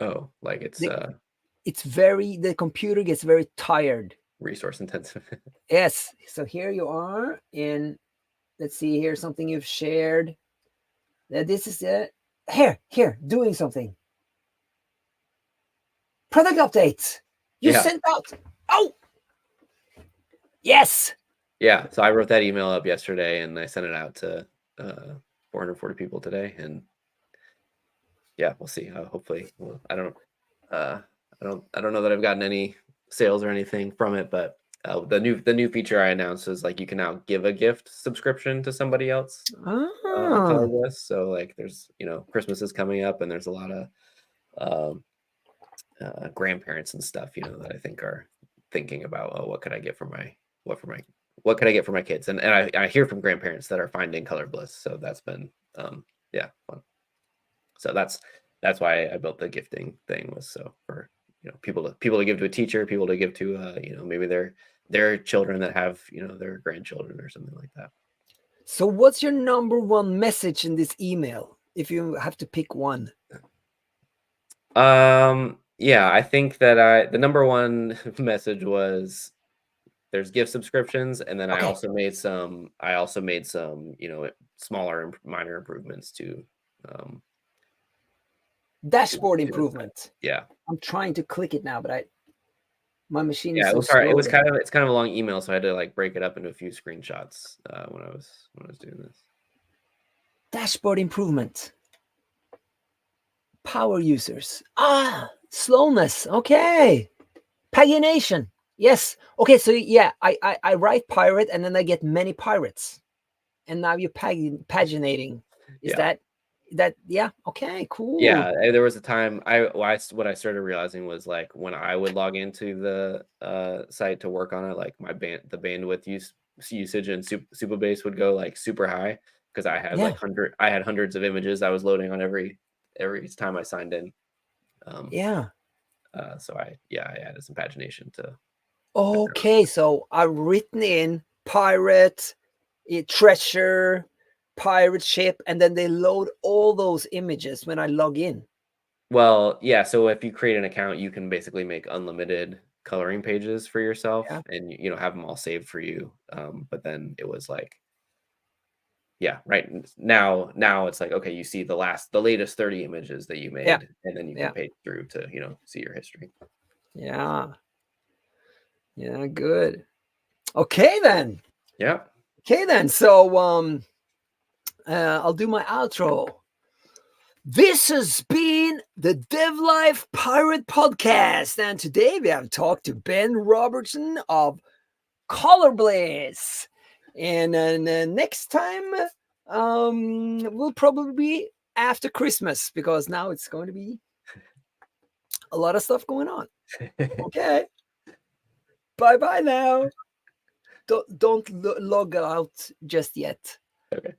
Oh, like it's The, the computer gets very tired. resource intensive. Yes. So here you are, and let's see here something you've shared. This is it. Here, doing something. Product updates. You Yeah. sent out. Oh, yes. Yeah, so I wrote that email up yesterday and I sent it out to 440 people today, and yeah, we'll see. Hopefully, I don't know that I've gotten any sales or anything from it, but The new feature I announced is like you can now give a gift subscription to somebody else on Oh, Colorbliss. So like there's Christmas is coming up and there's a lot of um, grandparents and stuff that I think are thinking about, oh, what could I get for my what could I get for my kids? And I hear from grandparents that are finding Colorbliss. So that's been yeah, fun. So that's why I built the gifting thing, was so for people to give to a teacher, people to give to maybe their children that have their grandchildren or something like that. so what's your number one message in this email if you have to pick one? Yeah, I think that the number one message was there's gift subscriptions, and then I Okay, also made some smaller minor improvements to dashboard the site. improvement. Yeah. I'm trying to click it now, but my machine is Yeah, it so was hard. slow. It's kind of a long email, so I had to like break it up into a few screenshots when I was doing this. Dashboard improvement. Power users. Slowness. Okay. Pagination. Yes. Okay. So yeah, I write pirate and then I get many pirates, and now you're paginating. Is Yeah. that? Yeah. Okay. Cool. Yeah, there was a time what I started realizing was like when I would log into the site to work on it, like the bandwidth usage and Supabase would go like super high because I had Yeah. hundreds of images I was loading on every time I signed in. Yeah. So I added some pagination to. Okay. So I've written in pirate, treasure, pirate ship, and then they load all those images when I log in. Well, yeah, so if you create an account, you can basically make unlimited coloring pages for yourself Yeah. and have them all saved for you. But then it was like, yeah, right now it's like, okay, you see the latest 30 images that you Yeah. made, and then you can Yeah. page through to, see your history. Yeah. Yeah. Good. Okay then. Yeah. Okay then. So I'll do my outro. This has been the Dev Life Pirate Podcast, and today we have talked to Ben Robertson of Colorbliss. And then next time will probably be after Christmas, because now it's going to be a lot of stuff going on. Okay. Bye bye now. Don't log out just yet. Okay.